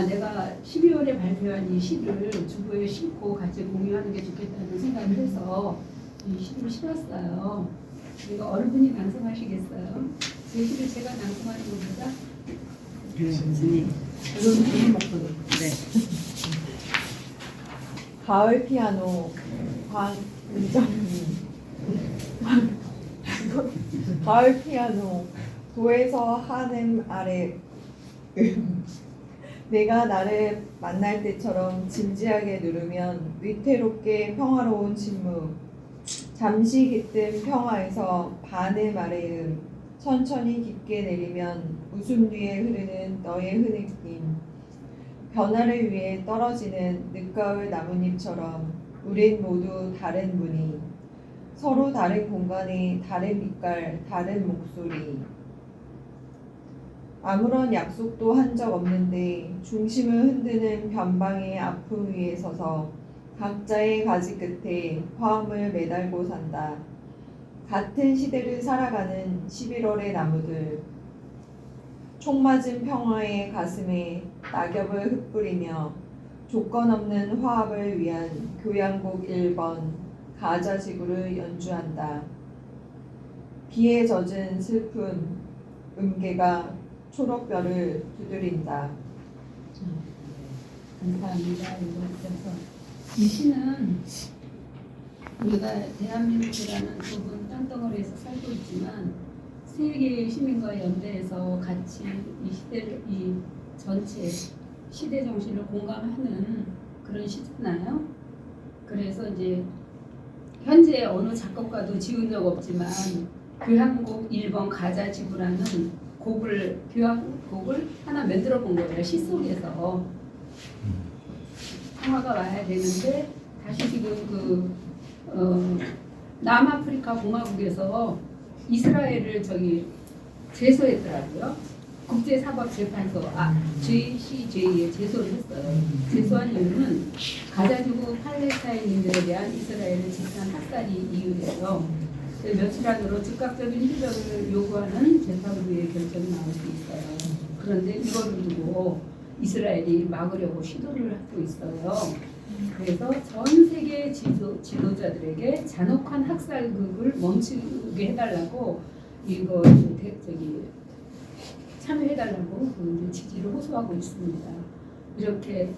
내가 12월에 발표한 이 시를 주부에 싣고 같이 공유하는 게 좋겠다는 생각을 해서 이 시를 실었어요. 이거 어른분이 낭송하시겠어요? 제 시를 제가 낭송하는 것보다 교수님. 어른분이 목소리. 네. 가을 피아노 광은정님. 가을 피아노 도에서 한음 아래 내가 나를 만날 때처럼 진지하게 누르면 위태롭게 평화로운 침묵 잠시 깃든 평화에서 반음 아래음 천천히 깊게 내리면 웃음 뒤에 흐르는 너의 흐느낌 변화를 위해 떨어지는 늦가을 나뭇잎처럼 우린 모두 다른 무늬 서로 다른 공간에 다른 빛깔 다른 목소리 아무런 약속도 한 적 없는데 중심을 흔드는 변방의 아픔 위에 서서 각자의 가지 끝에 화음을 매달고 산다. 같은 시대를 살아가는 11월의 나무들 총 맞은 평화의 가슴에 낙엽을 흩뿌리며 조건 없는 화합을 위한 교향곡 1번 가자지구를 연주한다. 비에 젖은 슬픈 음계가 초록별을 두드린다. 감사합니다. 읽어주셔서 이 시는 우리가 대한민국이라는 좁은 땅덩어리에서 살고 있지만 세계의 시민과 연대해서 같이 이 시대를 이 전체 시대 정신을 공감하는 그런 시잖아요. 그래서 이제 현재 어느 작곡가도 지은 적 없지만 교향곡 1번 가자지구라는 교향곡을 하나 만들어 본 거예요. 시 속에서 평화가 와야 되는데 다시 지금 남아프리카 공화국에서 이스라엘을 제소했더라고요. 국제사법재판소 JCJ에 제소를 했어요. 제소한 이유는 가자지구 팔레스타인인들에 대한 이스라엘의 집단 학살이 이유예요. 며칠 안으로 즉각적인 휴전을 요구하는 재판부의 결정이 나올 수 있어요. 그런데 이거를 두고 이스라엘이 막으려고 시도를 하고 있어요. 그래서 전 세계 지도자들에게 잔혹한 학살극을 멈추게 해달라고 이거 참여해달라고 그 지지를 호소하고 있습니다. 이렇게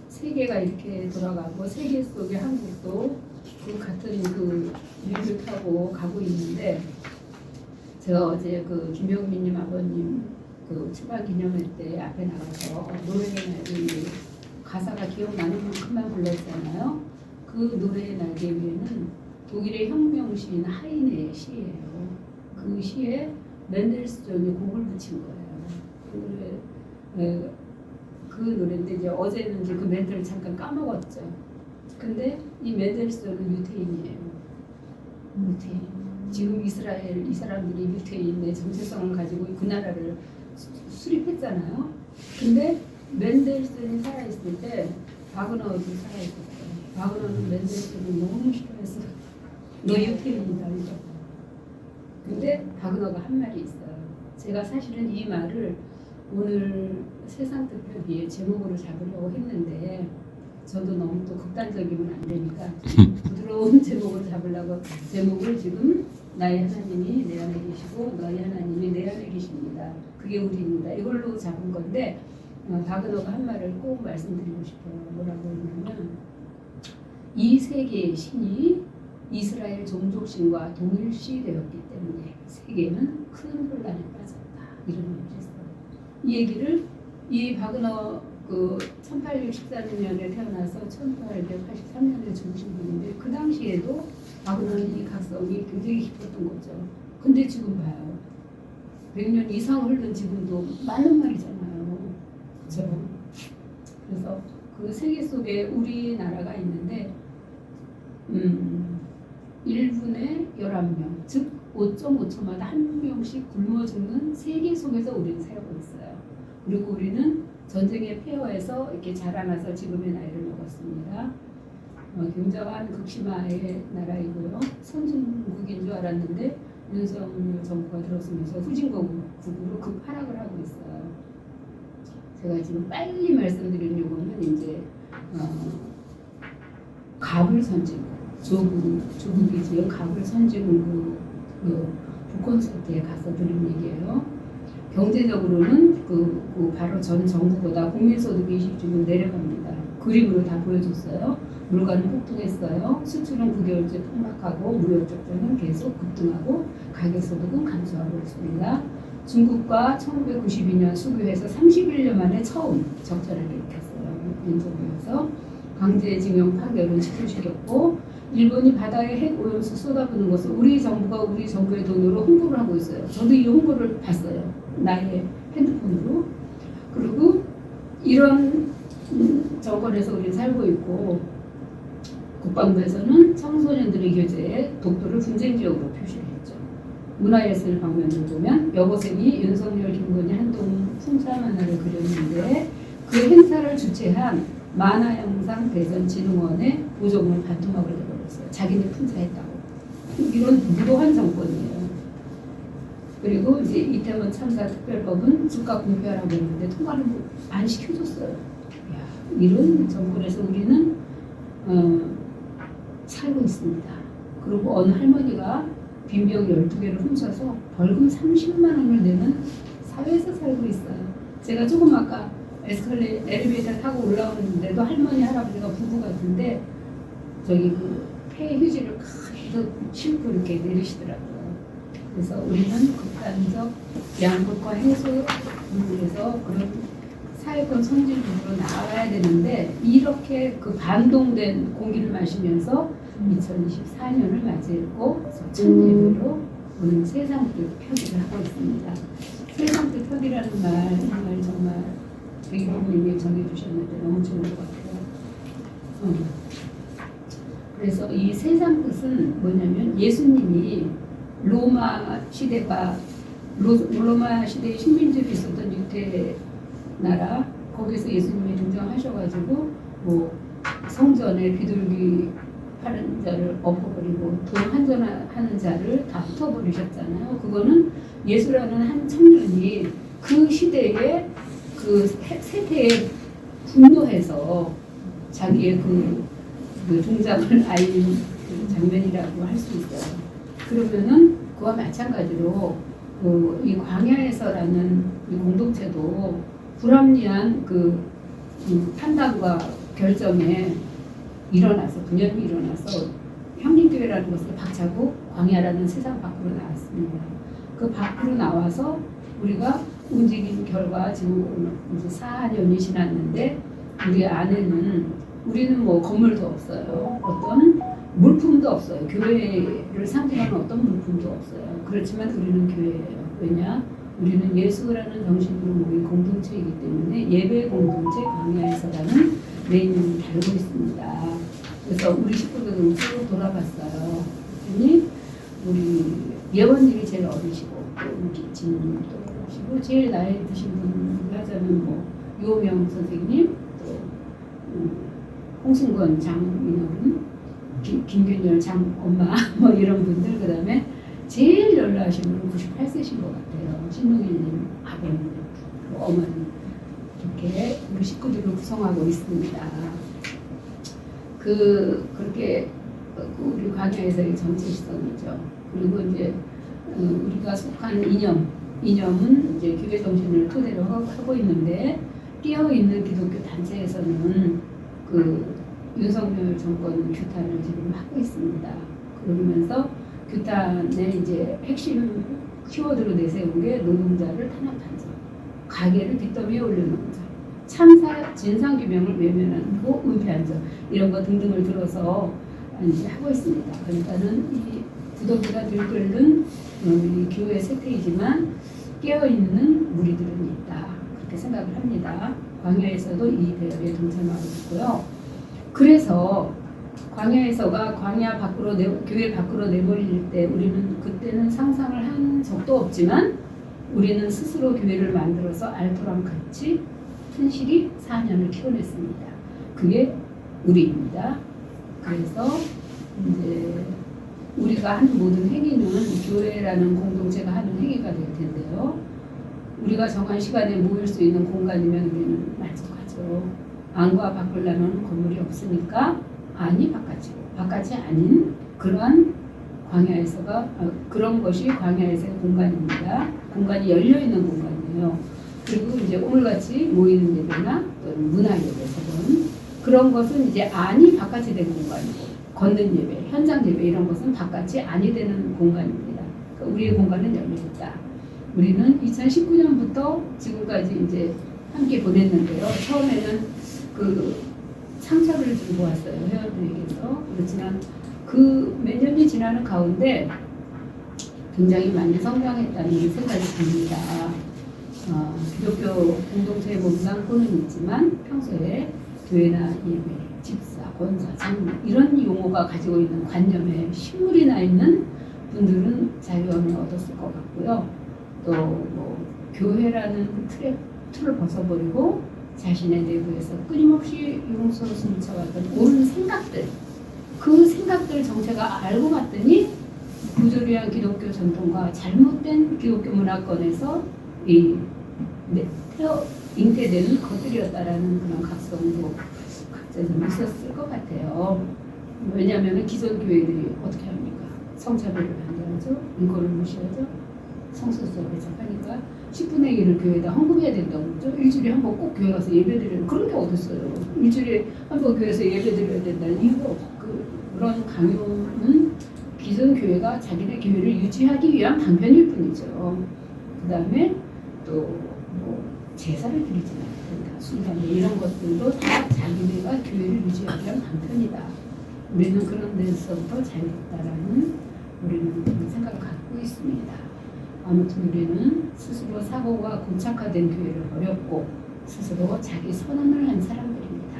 세계가 이렇게 돌아가고 세계 속의 한국도 그 같은 그 일을 타고 가고 있는데 제가 어제 그 김영민님 아버님 그 출발 기념회 때 앞에 나가서 노래의 날개 가사가 기억나는 만큼만 불렀잖아요. 그 노래의 날개 위에는 독일의 혁명시인 하이네의 시예요. 그 시에 맨델스존이 곡을 붙인 거예요. 그 노래인데 이제 어제는 이제 그 맨델을 잠깐 까먹었죠. 근데 이 맨델스존은 유태인이에요. 유태인. 지금 이스라엘 이 사람들이 유태인의 정체성을 가지고 그 나라를 수립했잖아요. 근데 맨델스존이 살아있을 때 바그너도 살아있었어요. 바그너는 맨델스존을 너무 싫어했어. 너 유태인이다 이거. 근데 바그너가 한 말이 있어요. 제가 사실은 이 말을 오늘 세상특별기에 제목으로 잡으려고 했는데 저도 너무 또 극단적이면 안 되니까 부드러운 제목으로 잡으려고 제목을 지금 나의 하나님이 내 안에 계시고 너희 하나님이 내 안에 계십니다. 그게 우리입니다. 이걸로 잡은 건데 바그너가 한 말을 꼭 말씀드리고 싶어요. 뭐라고 했냐면 이 세계의 신이 이스라엘 종족신과 동일시되었기 때문에 세계는 큰 혼란에 빠졌다. 이런 얘기를 했어요. 이 얘기를 이 바그너 그 1814년에 태어나서 1883년에 죽으신 분인데 그 당시에도 바그너는 이 각성이 굉장히 깊었던 거죠. 근데 지금 봐요. 100년 이상 흐른 지금도 많은 말이잖아요. 그렇죠? 그래서 그 세계 속에 우리나라가 있는데 1분에 11명, 즉 5.5초마다 한 명씩 굶어 죽는 세계 속에서 우리는 살고 있어요. 그리고 우리는 전쟁의 폐허에서 이렇게 자라나서 지금의 나이를 먹었습니다. 굉장한 극심화의 나라이고요. 선진국인 줄 알았는데 윤석열 정부가 들어서면서 후진국으로 급하락을 하고 있어요. 제가 지금 빨리 말씀드리는 요거는 이제 갑을 선지고 조국이 지은 갑을 선지고 그 북콘서트에 가서 들은 얘기예요. 경제적으로는 바로 전 정부보다 국민소득이 20주는 내려갑니다. 그림으로 다 보여줬어요. 물가는 폭등했어요. 수출은 9개월째 폭락하고 무역 적자는 계속 급등하고 가계소득은 감소하고 있습니다. 중국과 1992년 수교해서 31년 만에 처음 적자를 일으켰어요. 민족에서 강제징용 판결은 취소시켰고 일본이 바다에 핵 오염수 쏟아부는 것을 우리 정부가 우리 정부의 돈으로 홍보를 하고 있어요. 저도 이 홍보를 봤어요. 나의 핸드폰으로. 그리고 이런 정권에서 우리는 살고 있고 국방부에서는 청소년들의 교재에 독도를 분쟁지역으로 표시를 했죠. 문화예술 방면을 보면 여고생이 윤석열, 김건희, 한동 풍차 만화를 그렸는데 그 행사를 주최한 만화영상대전진흥원에 보조금을 반토막을 내버렸어요. 자기네 풍차했다고. 이건 무도한 정권이에요. 그리고 이제 이태원 참사 특별법은 즉각 공표하라고 했는데 통과를 안 시켜줬어요. 이런 정권에서 우리는 살고 있습니다. 그리고 어느 할머니가 빈병 12개를 훔쳐서 벌금 30만 원을 내는 사회에서 살고 있어요. 제가 조금 아까 엘리베이터 타고 올라오는데도 할머니 할아버지가 부부 같은데 저기 폐 휴지를 계속 싣고 이렇게 내리시더라고요. 그래서 우리는 극단적 양극화 해소를 위해서 그런 사회권 성질적으로 나아가야 되는데 이렇게 반동된 공기를 마시면서 2024년을 맞이했고 천재별로 오늘 세상뜻 표기를 하고 있습니다. 세상뜻 표기라는 말 정말 백일봉님이 정해주셨는데 너무 좋은 것 같아요. 그래서 이 세상 뜻은 뭐냐면 예수님이 로마 시대에 식민지로 있었던 유대 나라 거기서 예수님이 등장하셔가지고 뭐 성전에 비둘기 파는 자를 엎어버리고 돈 환전하는 자를 다 흩어버리셨잖아요. 그거는 예수라는 한 청년이 그 시대에 그 세대에 분노해서 자기의 그 동작을 알린 그 장면이라고 할 수 있어요. 그러면은 그와 마찬가지로 이 광야에서라는 이 공동체도 불합리한 판단과 결정에 분열이 일어나서 형님교회라는 것을 박차고 광야라는 세상 밖으로 나왔습니다. 그 밖으로 나와서 우리가 움직인 결과 지금 이제 4년이 지났는데 우리 안에는 우리는 뭐 건물도 없어요. 어떤 물품도 없어요. 교회를 상징하는 어떤 물품도 없어요. 그렇지만 우리는 교회예요. 왜냐? 우리는 예수라는 정신으로 모인 공동체이기 때문에 예배 공동체 광야에서라는 네임을 달고 있습니다. 그래서 우리 식구들은 쭉 돌아봤어요. 그랬더니 우리 예원님이 제일 어리시고 또 진님도 어리시고 제일 나이 드신 분 하자면 뭐 유호명 선생님 또 홍승건 장민호는 김균열 장엄마 뭐 이런 분들 그다음에 제일 연로하신 분은 98세신 것 같아요. 신동일님 아버님, 어머님 이렇게 우리 식구들을 구성하고 있습니다. 그렇게 우리 광야에서의 전체 시선이죠. 그리고 이제 우리가 속한 이념은 이제 교회 정신을 토대로 하고 있는데 끼어 있는 기독교 단체에서는 윤석열 정권 규탄을 지금 하고 있습니다. 그러면서 규탄의 이제 핵심 키워드로 내세운 게 노동자를 탄압한 점, 가게를 빚더미에 올려놓은 점, 참사 진상규명을 외면하고 은폐한 점 이런 거 등등을 들어서 이제 하고 있습니다. 그러니까는 이 구더기가 들끓는 교회 세태이지만 깨어있는 무리들은 있다. 그렇게 생각을 합니다. 광야에서도 이 대열에 동참하고 있고요. 그래서 광야에서가 교회 밖으로 내버릴 때 우리는 그때는 상상을 한 적도 없지만 우리는 스스로 교회를 만들어서 알토랑 같이 튼실히 4년을 키워냈습니다. 그게 우리입니다. 그래서 이제 우리가 하는 모든 행위는 교회라는 공동체가 하는 행위가 될 텐데요. 우리가 정한 시간에 모일 수 있는 공간이면 우리는 만족하죠. 안과 바꾸려면 건물이 없으니까 안이 바깥이고 바깥이 아닌 그러한 광야에서가 그런 것이 광야에서의 공간입니다. 공간이 열려 있는 공간이에요. 그리고 이제 오늘같이 모이는 예배나 또는 문화 예배에서는 그런 것은 이제 안이 바깥이 되는 공간이고 걷는 예배, 현장 예배 이런 것은 바깥이 안이 되는 공간입니다. 그러니까 우리의 공간은 열려 있다. 우리는 2019년부터 지금까지 이제 함께 보냈는데요. 처음에는 그 상처를 좀 보았어요. 회원들에게서. 그렇지만 그 몇 년이 지나는 가운데 굉장히 많이 성장했다는 생각이 듭니다. 기독교 공동체의 몸담고는 있지만 평소에 교회나 예배, 집사, 권사, 장로 이런 용어가 가지고 있는 관념에 신물이 나 있는 분들은 자유함을 얻었을 것 같고요. 또 뭐 교회라는 틀을 벗어버리고 자신의 내부에서 끊임없이 용서로 숨쳐왔던 옳은 생각들 그 생각들 정체가 알고 봤더니 부조리한 기독교 전통과 잘못된 기독교 문화권에서 잉태되는 것들이었다라는 그런 각성도 각자 좀 있었을 것 같아요. 왜냐하면 기존 교회들이 어떻게 합니까? 성차별을 반대하죠. 인권을 무시하죠. 성소수자를 배척하니까 10분의 1을 교회에다 헌금해야 된다고 그러죠. 일주일에 한 번 꼭 교회 가서 예배드리는 그런 게 어딨어요. 일주일에 한 번 교회에서 예배드려야 된다는 이유가 그런 강요는 기존 교회가 자기네 교회를 유지하기 위한 방편일 뿐이죠. 그 다음에 또 뭐 제사를 드리지 않는다. 순간 이런 것들도 다 자기네가 교회를 유지하기 위한 방편이다. 우리는 그런 데서부터 자유롭다라는 우리는 그런 생각을 갖고 있습니다. 아무튼 우리는 스스로 사고가 고착화된 교회를 버렸고 스스로 자기 선언을 한 사람들입니다.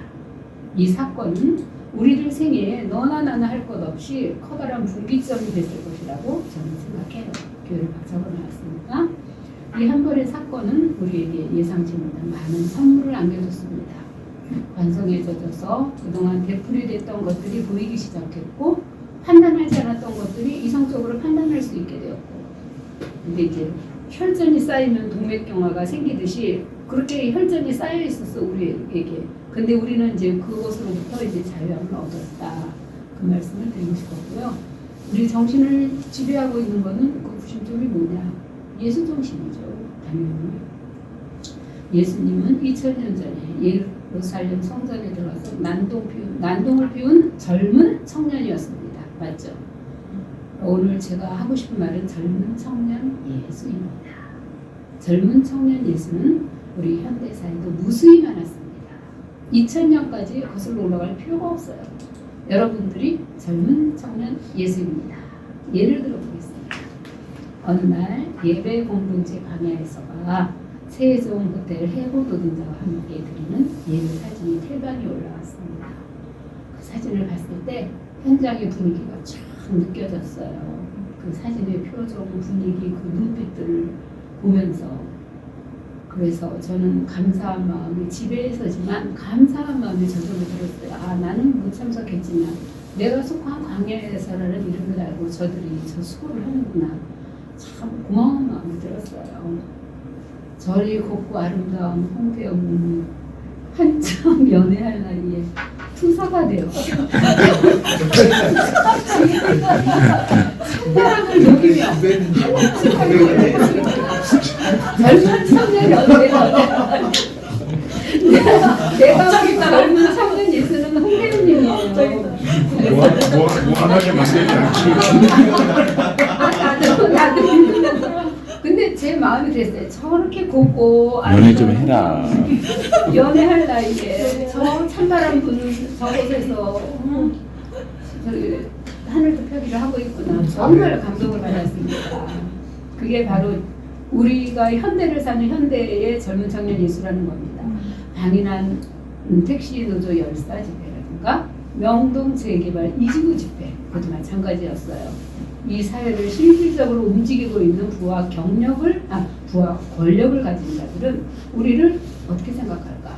이 사건은 우리들 생애에 너나 나나 할 것 없이 커다란 분기점이 됐을 것이라고 저는 생각해요. 교회를 박차고 나왔으니까 이 한 번의 사건은 우리에게 예상치 못한 많은 선물을 안겨줬습니다. 관성에 젖어서 그동안 되풀이됐던 것들이 보이기 시작했고 판단하지 않았던 것들이 이성적으로 판단할 수 있게 되었고 근데 이제 혈전이 쌓이면 동맥경화가 생기듯이 그렇게 혈전이 쌓여 있었어 우리에게. 근데 우리는 이제 그것으로부터 이제 자유함을 얻었다. 그 말씀을 드리고 싶었고요. 우리 정신을 지배하고 있는 거는 그 구심점이 뭐냐? 예수 정신이죠. 당연히. 예수님은 2000년 전에 예루살렘 성전에 들어가서 난동을 피운 젊은 청년이었습니다. 맞죠? 오늘 제가 하고 싶은 말은 젊은 청년 예수입니다. 젊은 청년 예수는 우리 현대사에도 무수히 많았습니다. 2000년까지 거슬러 올라갈 필요가 없어요. 여러분들이 젊은 청년 예수입니다. 예를 들어보겠습니다. 어느 날 예배 공동체 광야에서가 세종 호텔 해고도 등자와 함께 드리는 예배 사진이 텔방에 올라왔습니다. 그 사진을 봤을 때 현장의 분위기가 쫙 느껴졌어요. 그 사진의 표정, 분위기, 그 눈빛들을 보면서 그래서 저는 감사한 마음이 지배에서지만 감사한 마음이 저절로 들었어요. 아 나는 못 참석했지만 내가 속한 광야에서라는 이름을 알고 저들이 저 수고를 하는구나. 참 고마운 마음이 들었어요. 저리 곱고 아름다운 홍대영은 한참 연애할 나이에 투사가 되어 사랑을 녹이며 젊은 청년 연애가 내가 보기엔 젊은 청년 예수는 홍대영님이에요. 무한하게 만들지 않기. 나도 근데 제 마음이 그랬어요. 저렇게 곱고 연애 좀 해라. 연애할 나이에 저 찬바람 부는 저곳에서 저기 하늘도 펴기를 하고 있구나. 정말 감동을 받았습니다. 그게 바로 우리가 현대를 사는 현대의 젊은 청년 예수라는 겁니다. 방인한 택시 노조 열사 집회라든가 명동 재개발 이지구 집회 그것도 마찬가지였어요. 이 사회를 실질적으로 움직이고 있는 부와 권력을 가진 자들은 우리를 어떻게 생각할까?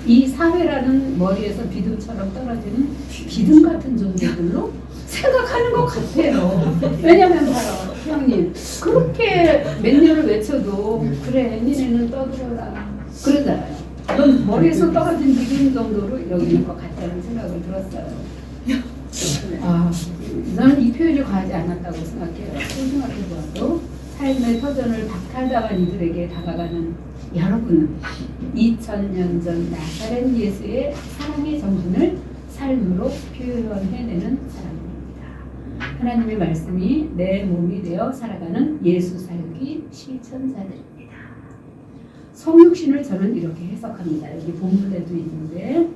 이 사회라는 머리에서 비듬처럼 떨어지는 비듬 같은 존재들로 생각하는 것 같아요. 왜냐면 봐요, 형님. 그렇게 몇 년을 외쳐도 그래, 니네는 떠들어라. 그러잖아요. 넌 머리에서 떨어진 비듬 정도로 여기는 것 같다는 생각을 들었어요. 아, 나는 이 표현이 과하지 않았다고 생각해요. 생각해보아도 삶의 터전을 박탈당한 이들에게 다가가는 여러분은 2000년 전 나사렛 예수의 사랑의 정신을 삶으로 표현해내는 사람입니다. 하나님의 말씀이 내 몸이 되어 살아가는 예수 살기 실천자들입니다. 성육신을 저는 이렇게 해석합니다. 여기 본문에도 있는데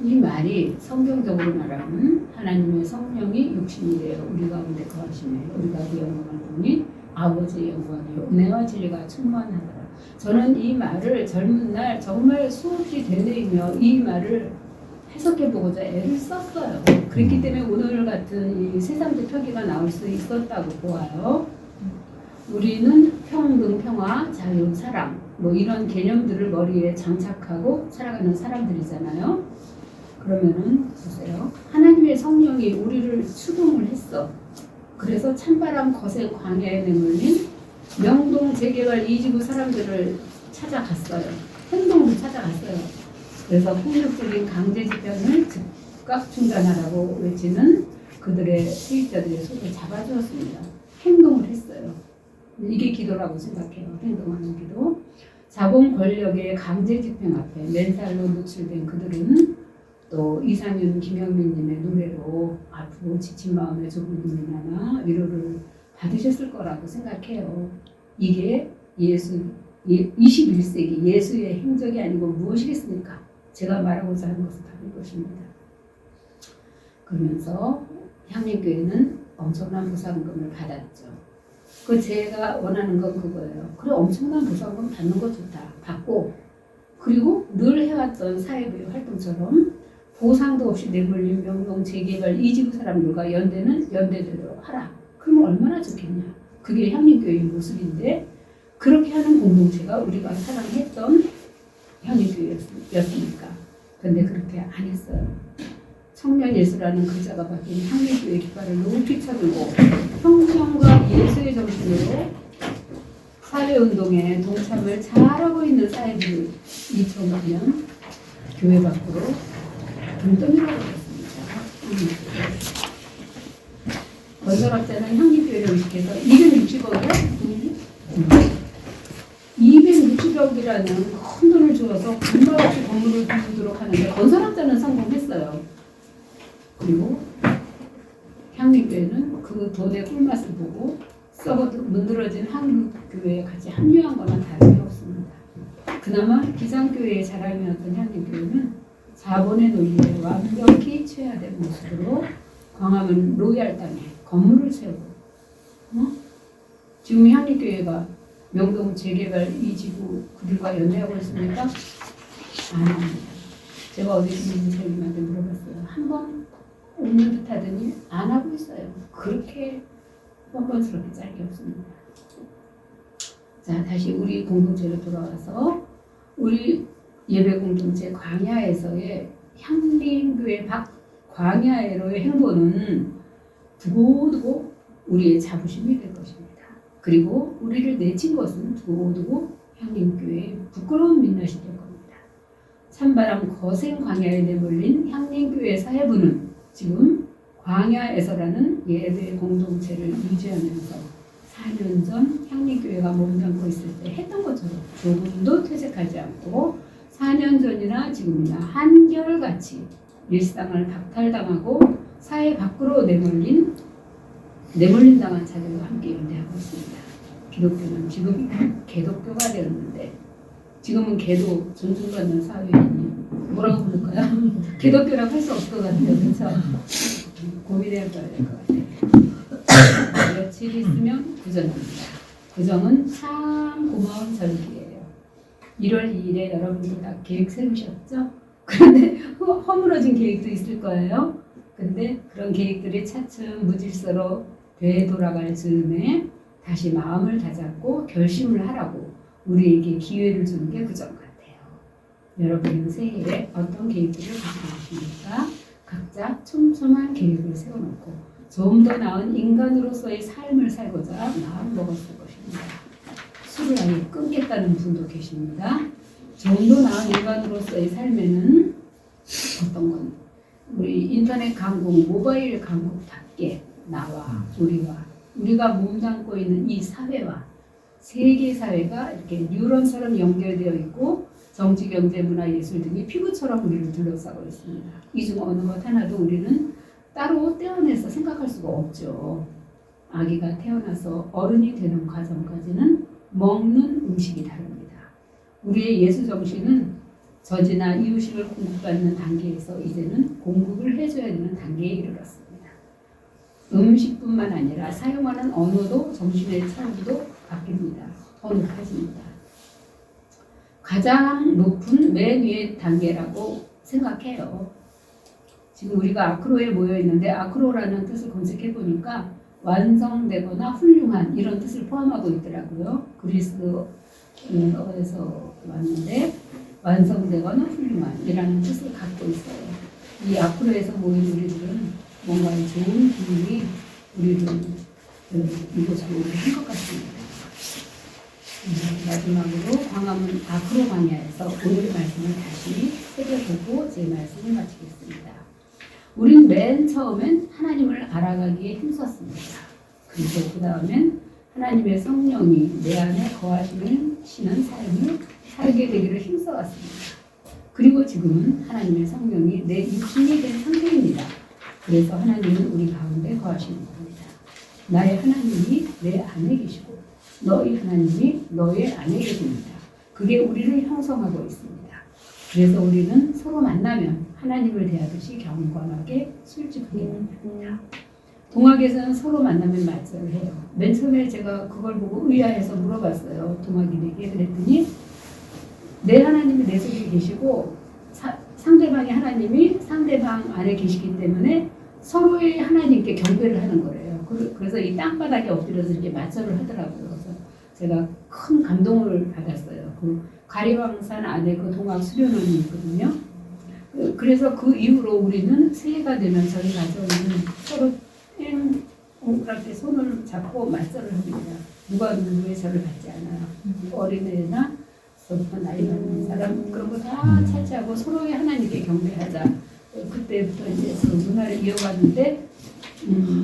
이 말이 성경적으로 말하면 하나님의 성령이 육신이 되어 우리 가운데 거하시며 우리가 그 영광을 보니 아버지의 영광이요 은혜와 진리가 충만하더라. 저는 이 말을 젊은 날 정말 수없이 되뇌이며 이 말을 해석해보고자 애를 썼어요. 그렇기 때문에 오늘 같은 이 세상적 표기가 나올 수 있었다고 보아요. 우리는 평등, 평화, 자유, 사랑 뭐 이런 개념들을 머리에 장착하고 살아가는 사람들이잖아요. 그러면은 보세요. 하나님의 성령이 우리를 추동을 했어. 그래서 찬바람 거센 광야에 내몰린 명동 재개발 이지구 사람들을 찾아갔어요. 행동으로 찾아갔어요. 그래서 폭력적인 강제 집행을 즉각 중단하라고 외치는 그들의 세입자들의 손을 잡아주었습니다. 행동을 했어요. 이게 기도라고 생각해요. 행동하는 기도. 자본 권력의 강제 집행 앞에 맨살로 노출된 그들은 또 이상윤, 김영민님의 노래로 아프고 지친 마음의 조부님이나 위로를 받으셨을 거라고 생각해요. 이게 21세기 예수의 행적이 아니고 무엇이겠습니까? 제가 말하고자 하는 것은 바로 이것입니다. 그러면서 향림교회는 엄청난 보상금을 받았죠. 그 제가 원하는 건 그거예요. 그래, 엄청난 보상금 받는 거 좋다. 받고 그리고 늘 해왔던 사회부의 활동처럼 보상도 없이 내몰린 명동 재개발 이지구 사람들과 연대는 연대대로 하라. 그러면 얼마나 좋겠냐. 그게 향림교회의 모습인데 그렇게 하는 공동체가 우리가 사랑했던 향림교회였으니까. 근데 그렇게 안 했어요. 청년 예수라는 글자가 바뀐 향림교회 깃발을 높이 쳐들고 평성과 예수의 정신으로 사회운동에 동참을 잘하고 있는 사회들이 2005년 교회 밖으로 등떠밀어버렸습니다. 건설업자는 향림교회를 의식해서 260억이라는 큰 돈을 주어서 군말 없이 건물을 비우도록 하는데 건설업자는 성공했어요. 그리고 향림교회는 그 돈의 꿀맛을 보고 썩어 문드러진 한국교회에 같이 합류한 거나 다름이 없습니다. 그나마 기장교회의 자랑이었던 향림교회는 자본의 논리에 완벽히 취하된 모습으로 광화문 로얄 땅에 건물을 세우고 지금 향림교회가 명동 재개발 이지구 그들과 연대하고 있습니까? 안 합니다. 제가 어디 민재님한테 물어봤어요. 한 번 없는 듯 하더니 안 하고 있어요. 그렇게 뻔뻔스럽게 짧게 없습니다. 자, 다시 우리 공동체로 돌아와서 우리 예배 공동체 광야에서의 향림교회 밖 광야에로의 행보는 두고두고 우리의 자부심이 될 것입니다. 그리고 우리를 내친 것은 두고두고 향림교회의 부끄러운 민낯이 될 겁니다. 찬바람 거센 광야에 내몰린 향림교회 사회부는 지금 광야에서라는 예배 공동체를 유지하면서 4년 전 향림교회가 몸담고 있을 때 했던 것처럼 조금도 퇴색하지 않고 4년 전이나 지금이나 한결같이 일상을 박탈당하고 사회 밖으로 내몰린당한 자들과 함께 연대하고 있습니다. 기독교는 지금 개독교가 되었는데 지금은 개도 존중받는 사회이니 뭐라고 부를까요? 기독교라고 할 수 없을 것 같아요. 그렇죠? 고민해봐야 될 것 같아요. 며칠 있으면 구정입니다. 구정은 참 고마운 절기예요. 1월 2일에 여러분들 다 계획 세우셨죠? 그런데 허물어진 계획도 있을 거예요. 근데 그런 계획들이 차츰 무질서로 되돌아갈 즈음에 다시 마음을 다잡고 결심을 하라고 우리에게 기회를 주는 게 구정 같아요. 여러분은 새해에 어떤 계획들을 가지고 계십니까? 각자 촘촘한 계획을 세워놓고 좀 더 나은 인간으로서의 삶을 살고자 마음 먹었을 것입니다. 술을 아예 끊겠다는 분도 계십니다. 좀 더 나은 인간으로서의 삶에는 어떤 건 우리 인터넷 강국, 모바일 강국답게 나와 우리가 몸담고 있는 이 사회와 세계 사회가 이렇게 뉴런처럼 연결되어 있고 정치, 경제, 문화, 예술 등이 피부처럼 우리를 둘러싸고 있습니다. 이 중 어느 것 하나도 우리는 따로 떼어내서 생각할 수가 없죠. 아기가 태어나서 어른이 되는 과정까지는 먹는 음식이 다릅니다. 우리의 예수 정신은 저지나 이유식을 공급받는 단계에서 이제는 공급을 해줘야 되는 단계에 이르렀습니다. 음식뿐만 아니라 사용하는 언어도 정신의 차원도 바뀝니다. 더 높아집니다. 가장 높은 맨 위의 단계라고 생각해요. 지금 우리가 아크로에 모여 있는데 아크로라는 뜻을 검색해 보니까 완성되거나 훌륭한 이런 뜻을 포함하고 있더라고요. 그리스어에서 왔는데 완성되거나 훌륭한이라는 뜻을 갖고 있어요. 이 아크로에서 모인 우리들은 뭔가 좋은 기운이 우리를 이곳으로 오게 한 것 같습니다. 마지막으로 광화문 아크로마니아에서 오늘의 말씀을 다시 새겨보고 제 말씀을 마치겠습니다. 우린 맨 처음엔 하나님을 알아가기에 힘썼습니다. 그리고 그 다음엔 하나님의 성령이 내 안에 거하시는 삶을 살게 되기를 힘써왔습니다. 그리고 지금은 하나님의 성령이 내 육신이 된 상태입니다. 그래서 하나님은 우리 가운데 거하시는 겁니다. 나의 하나님이 내 안에 계시고 너희 하나님이 너의 안에 계십니다. 그게 우리를 형성하고 있습니다. 그래서 우리는 서로 만나면 하나님을 대하듯이 경건하게 솔직하게 만납니다. 동학에서는 서로 만나면 말절을 해요. 맨 처음에 제가 그걸 보고 의아해서 물어봤어요. 동학인에게. 그랬더니 내 하나님이 내 속에 계시고 상대방의 하나님이 상대방 안에 계시기 때문에 서로의 하나님께 경배를 하는 거래요. 그래서 이 땅바닥에 엎드려서 이렇게 맞절을 하더라고요. 그래서 제가 큰 감동을 받았어요. 그 가리왕산 안에 그 동학 수련원이 있거든요. 그래서 그 이후로 우리는 새해가 되면 저희 가정은 서로 동그랗게 손을 잡고 맞절을 합니다. 누가 누구의 절을 받지 않아요. 어린애나 저부터 나이 많은 사람 그런 거 다 차치하고 서로의 하나님께 경배하자. 그때부터 이제 그 문화를 이어갔는데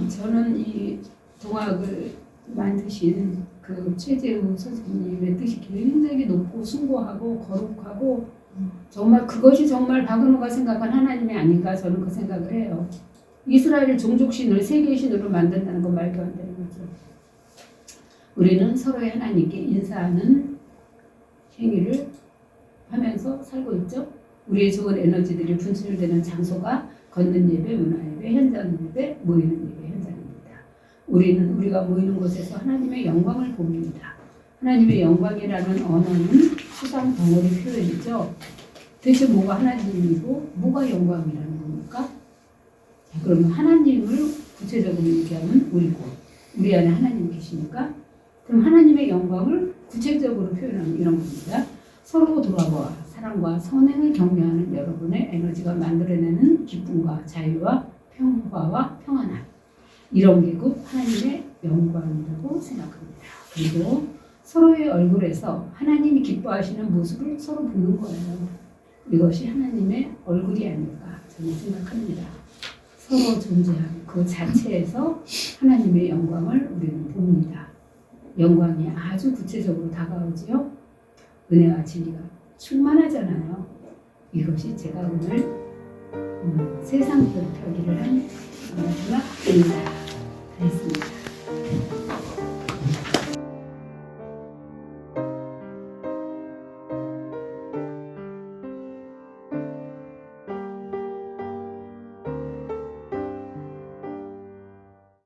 저는 이 동학을 만드신 그 최재우 선생님의 뜻이 굉장히 높고 숭고하고 거룩하고 정말 그것이 정말 박은호가 생각한 하나님이 아닌가 저는 그 생각을 해요. 이스라엘 종족신을 세계신으로 만든다는 건 말도 안 되는 거죠. 우리는 서로의 하나님께 인사하는 행위를 하면서 살고 있죠. 우리의 좋은 에너지들이 분출되는 장소가 걷는 예배, 문화예배, 현장 예배, 모이는 예배 현장입니다. 우리는 우리가 모이는 곳에서 하나님의 영광을 봅니다. 하나님의 영광이라는 언어는 수상 덩어리 표현이죠. 대체 뭐가 하나님이고 뭐가 영광이라는 겁니까? 자, 그러면 하나님을 구체적으로 얘기하면 우리 안에 하나님 계시니까 그럼 하나님의 영광을 구체적으로 표현하는 이런 겁니다. 서로 돌아보아 사랑과 선행을 격려하는 여러분의 에너지가 만들어내는 기쁨과 자유와 평화와 평안함 이런 게 곧 하나님의 영광이라고 생각합니다. 그리고 서로의 얼굴에서 하나님이 기뻐하시는 모습을 서로 보는 거예요. 이것이 하나님의 얼굴이 아닐까 저는 생각합니다. 서로 존재하는 그 자체에서 하나님의 영광을 우리는 봅니다. 영광이 아주 구체적으로 다가오지요. 은혜와 진리가 충만하잖아요. 이것이 제가 오늘 세상 별 펴기를 한 마지막 인사입니다.